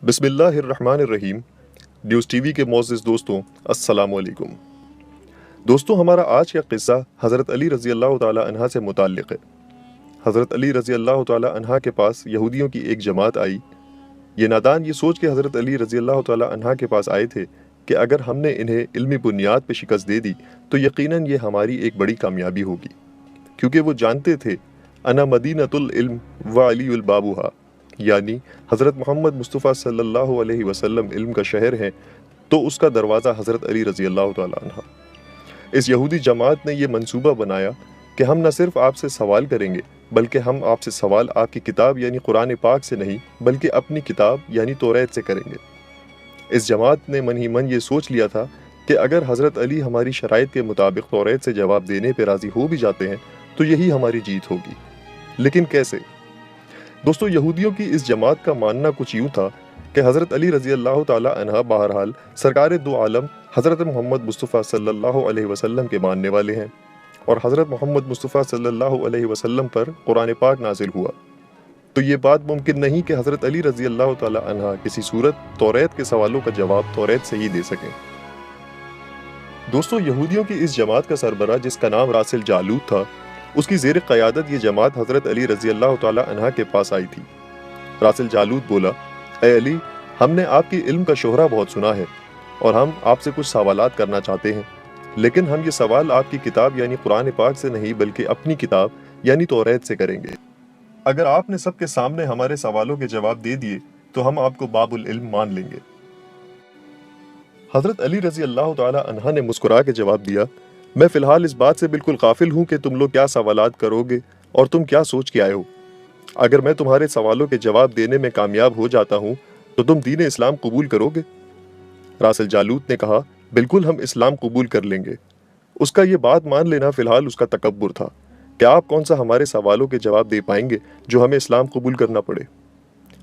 بسم اللہ الرحمن الرحیم۔ نیوز ٹی وی کے معزز دوستوں، السلام علیکم۔ دوستوں، ہمارا آج کا قصہ حضرت علی رضی اللہ تعالی عنہ سے متعلق ہے۔ حضرت علی رضی اللہ تعالی عنہ کے پاس یہودیوں کی ایک جماعت آئی۔ یہ نادان یہ سوچ کے حضرت علی رضی اللہ تعالی عنہ کے پاس آئے تھے کہ اگر ہم نے انہیں علمی بنیاد پہ شکست دے دی تو یقیناً یہ ہماری ایک بڑی کامیابی ہوگی، کیونکہ وہ جانتے تھے انا مدینۃ العلم و علی البابھا، یعنی حضرت محمد مصطفیٰ صلی اللہ علیہ وسلم علم کا شہر ہے تو اس کا دروازہ حضرت علی رضی اللہ تعالی عنہ۔ اس یہودی جماعت نے یہ منصوبہ بنایا کہ ہم نہ صرف آپ سے سوال کریں گے بلکہ ہم آپ سے سوال آپ کی کتاب یعنی قرآن پاک سے نہیں بلکہ اپنی کتاب یعنی توریت سے کریں گے۔ اس جماعت نے من ہی من یہ سوچ لیا تھا کہ اگر حضرت علی ہماری شرائط کے مطابق توریت سے جواب دینے پہ راضی ہو بھی جاتے ہیں تو یہی ہماری جیت ہوگی۔ لیکن کیسے؟ دوستو، یہودیوں کی اس جماعت کا ماننا کچھ یوں تھا کہ حضرت علی رضی اللہ تعالی عنہ بہرحال سرکار دو عالم حضرت محمد مصطفیٰ صلی اللہ علیہ وسلم کے ماننے والے ہیں، اور حضرت محمد مصطفیٰ صلی اللہ علیہ وسلم پر قرآن پاک نازل ہوا، تو یہ بات ممکن نہیں کہ حضرت علی رضی اللہ تعالی عنہ کسی صورت توریت کے سوالوں کا جواب توریت سے ہی دے سکیں۔ دوستو، یہودیوں کی اس جماعت کا سربراہ جس کا نام راسل جالوت تھا، اس کی زیر قیادت یہ جماعت حضرت علی رضی اللہ تعالی عنہ کے پاس آئی تھی۔ راسل جالوت بولا، اے علی، ہم نے آپ کی علم کا شہرہ بہت سنا ہے اور ہم آپ سے کچھ سوالات کرنا چاہتے ہیں، لیکن ہم یہ سوال آپ کی کتاب یعنی قرآن پاک سے نہیں بلکہ اپنی کتاب یعنی توریت سے کریں گے۔ اگر آپ نے سب کے سامنے ہمارے سوالوں کے جواب دے دیے تو ہم آپ کو باب العلم مان لیں گے۔ حضرت علی رضی اللہ تعالی عنہ نے مسکرا کے جواب دیا، میں فی الحال اس بات سے بالکل غافل ہوں کہ تم لوگ کیا سوالات کرو گے اور تم کیا سوچ کے آئے ہو۔ اگر میں تمہارے سوالوں کے جواب دینے میں کامیاب ہو جاتا ہوں تو تم دین اسلام قبول کرو گے؟ راسل جالوت نے کہا، بالکل ہم اسلام قبول کر لیں گے۔ اس کا یہ بات مان لینا فی الحال اس کا تکبر تھا کہ آپ کون سا ہمارے سوالوں کے جواب دے پائیں گے جو ہمیں اسلام قبول کرنا پڑے۔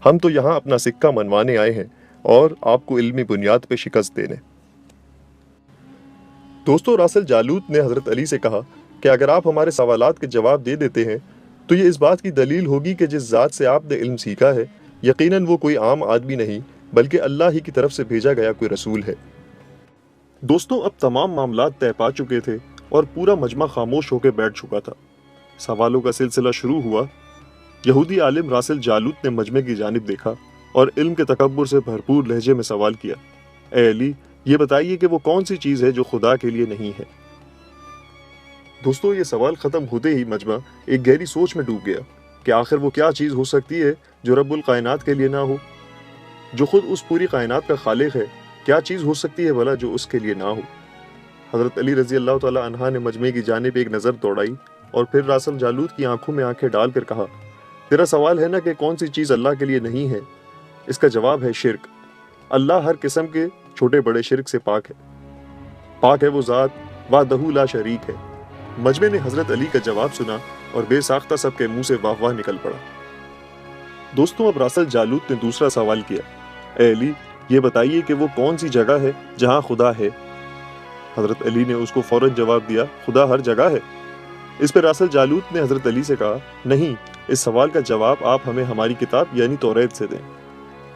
ہم تو یہاں اپنا سکہ منوانے آئے ہیں اور آپ کو علمی بنیاد پہ شکست دینے۔ دوستو، راسل جالوت نے حضرت علی سے کہا کہ اگر آپ ہمارے سوالات کے جواب دے دیتے ہیں تو یہ اس بات کی دلیل ہوگی کہ جس ذات سے آپ نے علم سیکھا ہے یقیناً وہ کوئی عام آدمی نہیں بلکہ اللہ ہی کی طرف سے بھیجا گیا کوئی رسول ہے۔ دوستو، اب تمام معاملات طے پا چکے تھے اور پورا مجمع خاموش ہو کے بیٹھ چکا تھا۔ سوالوں کا سلسلہ شروع ہوا۔ یہودی عالم راسل جالوت نے مجمع کی جانب دیکھا اور علم کے تکبر سے بھرپور لہجے میں سوال کیا، اے علی، یہ بتائیے کہ وہ کون سی چیز ہے جو خدا کے لیے نہیں ہے؟ دوستو، یہ سوال ختم ہوتے ہی مجمع ایک گہری سوچ میں ڈوب گیا کہ آخر وہ کیا چیز ہو سکتی ہے جو رب الکائنات کے لیے نہ ہو، جو خود اس پوری کائنات کا خالق ہے۔ کیا چیز ہو سکتی ہے بھلا جو اس کے لیے نہ ہو؟ حضرت علی رضی اللہ تعالی عنہ نے مجمع کی جانب ایک نظر دوڑائی اور پھر راسل جالوت کی آنکھوں میں آنکھیں ڈال کر کہا، تیرا سوال ہے نا کہ کون سی چیز اللہ کے لیے نہیں ہے؟ اس کا جواب ہے شرک۔ اللہ ہر قسم کے چھوٹے بڑے شرک سے پاک ہے۔ پاک ہے وہ ذات وحدہ لا شریک ہے۔ مجمع نے حضرت علی کا جواب سنا اور بے ساختہ سب کے منہ سے واہ واہ نکل پڑا۔ دوستوں، اب راسل جالوت نے دوسرا سوال کیا، اے علی، یہ بتائیے کہ وہ کون سی جگہ ہے جہاں خدا ہے؟ حضرت علی نے اس کو فوراً جواب دیا، خدا ہر جگہ ہے۔ اس پہ راسل جالوت نے حضرت علی سے کہا، نہیں، اس سوال کا جواب آپ ہمیں ہماری کتاب یعنی توریت سے دیں۔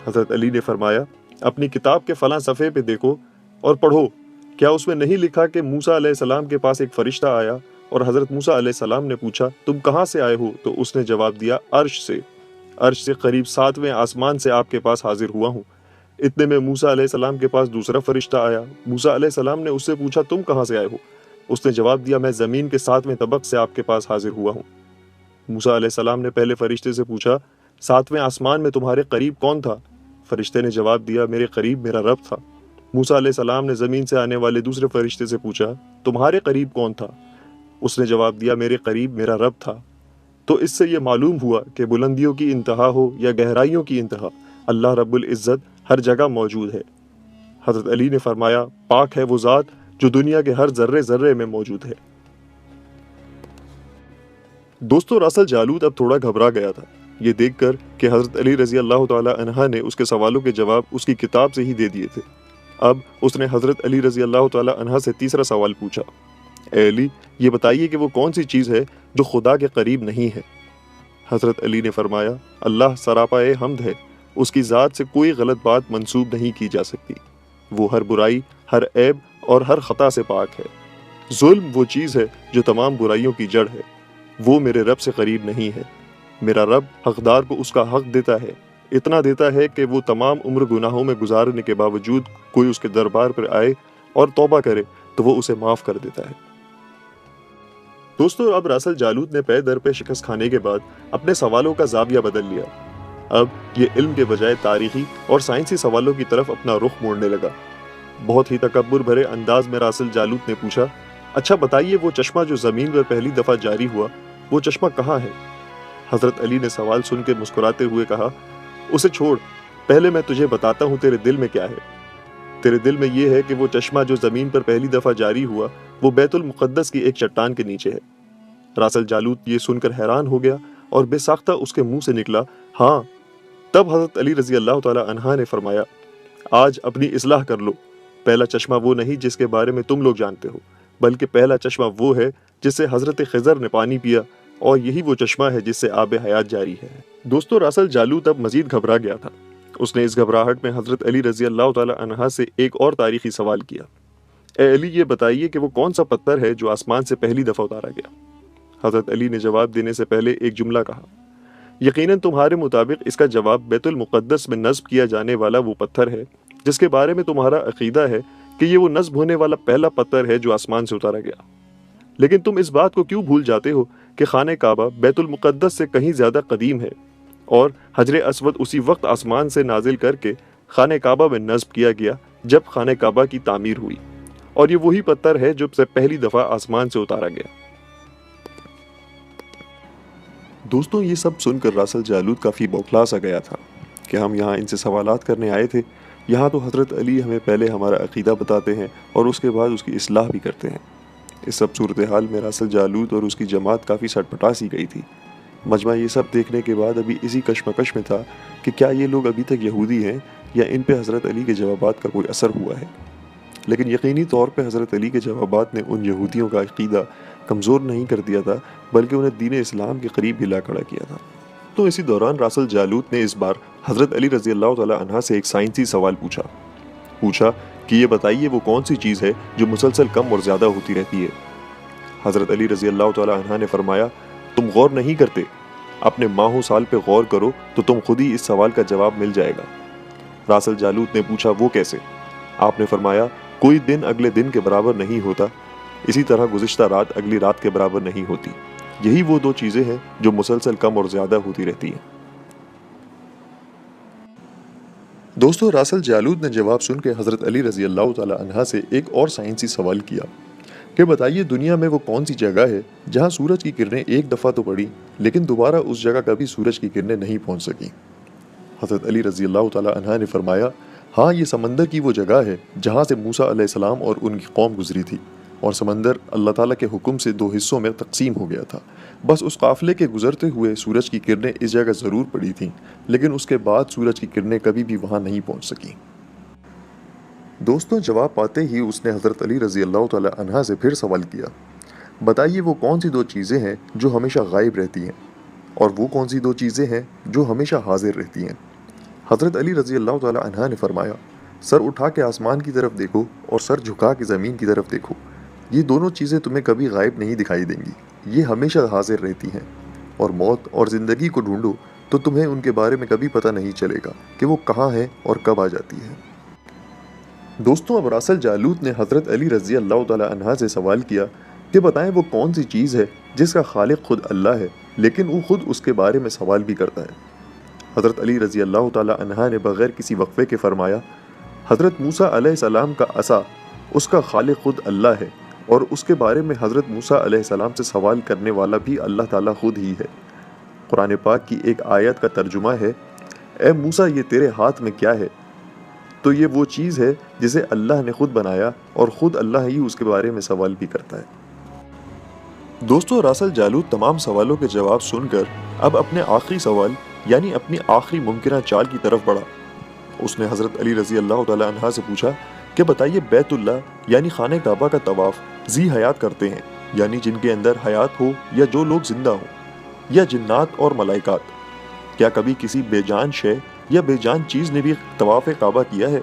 حضرت علی نے فرمایا، اپنی کتاب کے فلاں صفحے پہ دیکھو اور پڑھو، کیا اس میں نہیں لکھا کہ موسیٰ علیہ السلام کے پاس ایک فرشتہ آیا اور حضرت موسیٰ علیہ السلام نے پوچھا، تم کہاں سے آئے ہو؟ تو اس نے جواب دیا، عرش سے۔ عرش سے قریب 7ویں آسمان سے آپ کے پاس حاضر ہوا ہوں۔ اتنے میں موسیٰ علیہ السلام کے پاس دوسرا فرشتہ آیا۔ موسیٰ علیہ السلام نے اس سے پوچھا، تم کہاں سے آئے ہو؟ اس نے جواب دیا، میں زمین کے 7ویں طبق سے آپ کے پاس حاضر ہوا ہوں۔ موسیٰ علیہ السلام نے پہلے فرشتے سے پوچھا، 7ویں آسمان میں تمہارے قریب کون تھا؟ فرشتے نے جواب دیا، میرے قریب میرا رب تھا۔ موسیٰ علیہ السلام نے زمین سے آنے والے دوسرے فرشتے سے پوچھا، تمہارے قریب کون تھا؟ اس نے جواب دیا، میرے قریب میرا رب تھا۔ تو اس سے یہ معلوم ہوا کہ بلندیوں کی انتہا ہو یا گہرائیوں کی انتہا، اللہ رب العزت ہر جگہ موجود ہے۔ حضرت علی نے فرمایا، پاک ہے وہ ذات جو دنیا کے ہر ذرے ذرے میں موجود ہے۔ دوستو، راسل جالوت اب تھوڑا گھبرا گیا تھا یہ دیکھ کر کہ حضرت علی رضی اللہ تعالی عنہ نے اس کے سوالوں کے جواب اس کی کتاب سے ہی دے دیے تھے۔ اب اس نے حضرت علی رضی اللہ تعالی عنہ سے تیسرا سوال پوچھا، اے علی، یہ بتائیے کہ وہ کون سی چیز ہے جو خدا کے قریب نہیں ہے؟ حضرت علی نے فرمایا، اللہ سراپا حمد ہے اس کی ذات سے کوئی غلط بات منسوب نہیں کی جا سکتی۔ وہ ہر برائی، ہر عیب اور ہر خطا سے پاک ہے۔ ظلم وہ چیز ہے جو تمام برائیوں کی جڑ ہے۔ وہ میرے رب سے قریب نہیں ہے۔ میرا رب حقدار کو اس کا حق دیتا ہے، اتنا دیتا ہے کہ وہ تمام عمر گناہوں میں گزارنے کے باوجود کوئی اس کے دربار پر آئے اور توبہ کرے تو وہ اسے معاف کر دیتا ہے۔ دوستو، اب راسل جالوت نے پے در پہ شکست کھانے کے بعد اپنے سوالوں کا زاویہ بدل لیا۔ اب یہ علم کے بجائے تاریخی اور سائنسی سوالوں کی طرف اپنا رخ موڑنے لگا۔ بہت ہی تکبر بھرے انداز میں راسل جالوت نے پوچھا، اچھا بتائیے وہ چشمہ جو زمین پر پہلی دفعہ جاری ہوا، وہ چشمہ کہاں ہے؟ حضرت علی نے سوال سن کے مسکراتے ہوئے کہا، اسے چھوڑ، پہلے میں تجھے بتاتا ہوں تیرے دل میں کیا ہے۔ تیرے دل میں یہ ہے کہ وہ چشمہ جو زمین پر پہلی دفعہ جاری ہوا وہ بیت المقدس کی ایک چٹان کے نیچے ہے۔ راسل جالوت یہ سن کر حیران ہو گیا اور بے ساختہ اس کے منہ سے نکلا، ہاں۔ تب حضرت علی رضی اللہ تعالی عنہ نے فرمایا، آج اپنی اصلاح کر لو، پہلا چشمہ وہ نہیں جس کے بارے میں تم لوگ جانتے ہو، بلکہ پہلا چشمہ وہ ہے جس سے حضرت خضر نے پانی پیا، اور یہی وہ چشمہ ہے جس سے آب حیات جاری ہے۔ دوستو، راسل جالوت اب مزید گھبرا گیا تھا۔ اس نے اس گھبراہٹ میں حضرت علی رضی اللہ تعالی عنہ سے ایک اور تاریخی سوال کیا، اے علی، یہ بتائیے کہ وہ کون سا پتھر ہے جو آسمان سے پہلی دفعہ اتارا گیا؟ حضرت علی نے جواب دینے سے پہلے ایک جملہ کہا، یقیناً تمہارے مطابق اس کا جواب بیت المقدس میں نصب کیا جانے والا وہ پتھر ہے جس کے بارے میں تمہارا عقیدہ ہے کہ یہ وہ نصب ہونے والا پہلا پتھر ہے جو آسمان سے اتارا گیا۔ لیکن تم اس بات کو کیوں بھول جاتے ہو کہ خانہ کعبہ بیت المقدس سے کہیں زیادہ قدیم ہے، اور حجر اسود اسی وقت آسمان سے نازل کر کے خانہ کعبہ میں نصب کیا گیا جب خانہ کعبہ کی تعمیر ہوئی، اور یہ وہی پتھر ہے جو پہلی دفعہ آسمان سے اتارا گیا۔ دوستوں، یہ سب سن کر راسل جالوت کافی بوکھلا سا گیا تھا کہ ہم یہاں ان سے سوالات کرنے آئے تھے، یہاں تو حضرت علی ہمیں پہلے ہمارا عقیدہ بتاتے ہیں اور اس کے بعد اس کی اصلاح بھی کرتے ہیں۔ اس سب صورتحال میں راسل جالوت اور اس کی جماعت کافی سٹپٹا سی گئی تھی۔ مجمع یہ سب دیکھنے کے بعد ابھی اسی کشمکش میں تھا کہ کیا یہ لوگ ابھی تک یہودی ہیں یا ان پہ حضرت علی کے جوابات کا کوئی اثر ہوا ہے۔ لیکن یقینی طور پہ حضرت علی کے جوابات نے ان یہودیوں کا عقیدہ کمزور نہیں کر دیا تھا، بلکہ انہیں دین اسلام کے قریب بھی لا کھڑا کیا تھا۔ تو اسی دوران راسل جالوت نے اس بار حضرت علی رضی اللہ تعالی عنہ سے ایک سائنسی سوال پوچھا کہ یہ بتائیے وہ کون سی چیز ہے جو مسلسل کم اور زیادہ ہوتی رہتی ہے۔ حضرت علی رضی اللہ تعالی عنہ نے فرمایا، تم غور نہیں کرتے، اپنے ماہ و سال پہ غور کرو تو تم خود ہی اس سوال کا جواب مل جائے گا۔ راسل جالوت نے پوچھا، وہ کیسے؟ آپ نے فرمایا، کوئی دن اگلے دن کے برابر نہیں ہوتا، اسی طرح گزشتہ رات اگلی رات کے برابر نہیں ہوتی۔ یہی وہ دو چیزیں ہیں جو مسلسل کم اور زیادہ ہوتی رہتی ہیں۔ دوستو، راسل جالوت نے جواب سن کے حضرت علی رضی اللہ تعالی عنہ سے ایک اور سائنسی سوال کیا کہ بتائیے دنیا میں وہ کون سی جگہ ہے جہاں سورج کی کرنیں ایک دفعہ تو پڑی لیکن دوبارہ اس جگہ کبھی سورج کی کرنیں نہیں پہنچ سکیں۔ حضرت علی رضی اللہ تعالی عنہ نے فرمایا، ہاں، یہ سمندر کی وہ جگہ ہے جہاں سے موسیٰ علیہ السلام اور ان کی قوم گزری تھی، اور سمندر اللہ تعالیٰ کے حکم سے 2 حصوں میں تقسیم ہو گیا تھا۔ بس اس قافلے کے گزرتے ہوئے سورج کی کرنیں اس جگہ ضرور پڑی تھیں، لیکن اس کے بعد سورج کی کرنیں کبھی بھی وہاں نہیں پہنچ سکیں۔ دوستوں، جواب پاتے ہی اس نے حضرت علی رضی اللہ تعالی عنہ سے پھر سوال کیا، بتائیے وہ کون سی 2 چیزیں ہیں جو ہمیشہ غائب رہتی ہیں، اور وہ کون سی 2 چیزیں ہیں جو ہمیشہ حاضر رہتی ہیں؟ حضرت علی رضی اللہ تعالی عنہ نے فرمایا، سر اٹھا کے آسمان کی طرف دیکھو اور سر جھکا کے زمین کی طرف دیکھو، یہ دونوں چیزیں تمہیں کبھی غائب نہیں دکھائی دیں گی، یہ ہمیشہ حاضر رہتی ہیں۔ اور موت اور زندگی کو ڈھونڈو تو تمہیں ان کے بارے میں کبھی پتہ نہیں چلے گا کہ وہ کہاں ہے اور کب آ جاتی ہے۔ دوستوں، اب راسل جالوت نے حضرت علی رضی اللہ تعالی عنہ سے سوال کیا کہ بتائیں وہ کون سی چیز ہے جس کا خالق خود اللہ ہے لیکن وہ خود اس کے بارے میں سوال بھی کرتا ہے۔ حضرت علی رضی اللہ تعالی عنہ نے بغیر کسی وقفے کے فرمایا، حضرت موسیٰ علیہ السلام کا عصا، اس کا خالق خود اللہ ہے، اور اس کے بارے میں حضرت موسیٰ علیہ السلام سے سوال کرنے والا بھی اللہ تعالیٰ خود ہی ہے۔ قرآن پاک کی ایک آیت کا ترجمہ ہے، اے موسیٰ، یہ تیرے ہاتھ میں کیا ہے؟ تو یہ وہ چیز ہے جسے اللہ نے خود بنایا، اور خود اللہ ہی اس کے بارے میں سوال بھی کرتا ہے۔ دوستو، راسل جالوت تمام سوالوں کے جواب سن کر اب اپنے آخری سوال یعنی اپنی آخری ممکنہ چال کی طرف بڑھا۔ اس نے حضرت علی رضی اللہ تعالی عنہ سے پوچھا کہ بتائیے بیت اللہ یعنی خانہ کعبہ کا طواف ذی حیات کرتے ہیں، یعنی جن کے اندر حیات ہو یا جو لوگ زندہ ہوں، یا جنات اور ملائکات، کیا کبھی کسی بے جان شے یا بے جان چیز نے بھی طواف کعبہ کیا ہے؟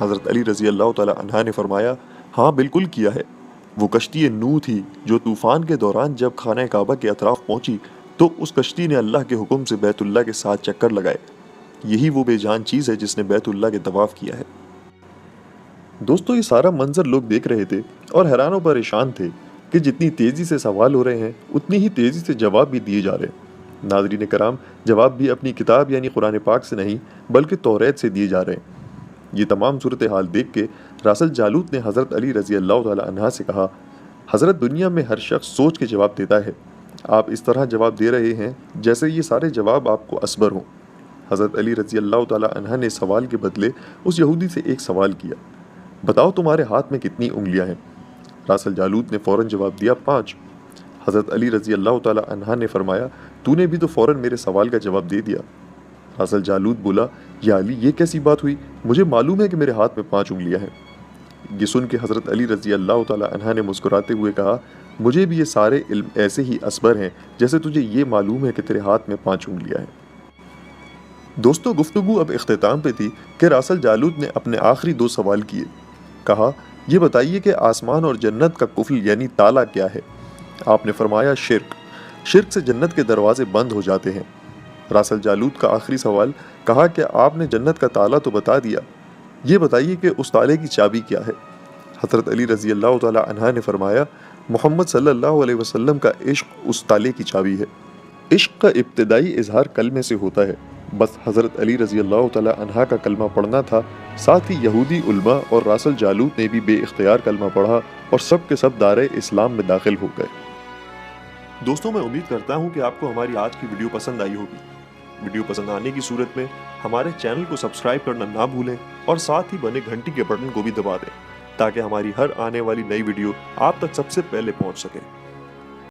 حضرت علی رضی اللہ تعالی عنہ نے فرمایا ہاں بالکل کیا ہے۔ وہ کشتی نوح تھی جو طوفان کے دوران جب خانہ کعبہ کے اطراف پہنچی تو اس کشتی نے اللہ کے حکم سے بیت اللہ کے ساتھ چکر لگائے۔ یہی وہ بے جان چیز ہے جس نے بیت اللہ کے طواف کیا ہے۔ دوستو یہ سارا منظر لوگ دیکھ رہے تھے اور حیران و پریشان تھے کہ جتنی تیزی سے سوال ہو رہے ہیں اتنی ہی تیزی سے جواب بھی دیے جا رہے ہیں۔ ناظرین کرام، جواب بھی اپنی کتاب یعنی قرآن پاک سے نہیں بلکہ توریت سے دیے جا رہے ہیں۔ یہ تمام صورتحال دیکھ کے راسل جالوت نے حضرت علی رضی اللہ تعالی عنہ سے کہا حضرت دنیا میں ہر شخص سوچ کے جواب دیتا ہے، آپ اس طرح جواب دے رہے ہیں جیسے یہ سارے جواب آپ کو اسبر ہوں۔ حضرت علی رضی اللہ تعالی عنہ نے سوال کے بدلے اس یہودی سے ایک سوال کیا، بتاؤ تمہارے ہاتھ میں کتنی انگلیاں ہیں؟ راسل جالوت نے فوراً جواب دیا 5۔ حضرت علی رضی اللہ تعالی عنہ نے فرمایا تو نے بھی تو فوراً میرے سوال کا جواب دے دیا۔ راسل جالوت بولا یا علی یہ کیسی بات ہوئی، مجھے معلوم ہے کہ میرے ہاتھ میں 5 انگلیاں ہیں۔ یہ سن کے حضرت علی رضی اللہ تعالی عنہ نے مسکراتے ہوئے کہا مجھے بھی یہ سارے علم ایسے ہی اسبر ہیں جیسے تجھے یہ معلوم ہے کہ تیرے ہاتھ میں 5 انگلیاں ہیں۔ دوستو گفتگو اب اختتام پہ تھی کہ راسل جالوت نے اپنے آخری 2 سوال کیے۔ کہا یہ بتائیے کہ آسمان اور جنت کا قفل یعنی تالا کیا ہے؟ آپ نے فرمایا شرک۔ شرک سے جنت کے دروازے بند ہو جاتے ہیں۔ راسل جالوت کا آخری سوال کہا کہ آپ نے جنت کا تالا تو بتا دیا، یہ بتائیے کہ اس تالے کی چابی کیا ہے؟ حضرت علی رضی اللہ تعالی عنہ نے فرمایا محمد صلی اللہ علیہ وسلم کا عشق اس تالے کی چابی ہے۔ عشق کا ابتدائی اظہار کلمے سے ہوتا ہے، بس حضرت علی رضی اللہ تعالی عنہ کا کلمہ پڑھنا تھا، ساتھ ہی یہودی علماء اور راسل جالوت نے بھی بے اختیار کلمہ پڑھا اور سب کے سب دائرہ اسلام میں داخل ہو گئے۔ دوستوں میں امید کرتا ہوں کہ آپ کو ہماری آج کی ویڈیو پسند آئی ہوگی۔ ویڈیو پسند آنے کی صورت میں ہمارے چینل کو سبسکرائب کرنا نہ بھولیں اور ساتھ ہی بنے گھنٹی کے بٹن کو بھی دبا دیں تاکہ ہماری ہر آنے والی نئی ویڈیو آپ تک سب سے پہلے پہنچ سکے۔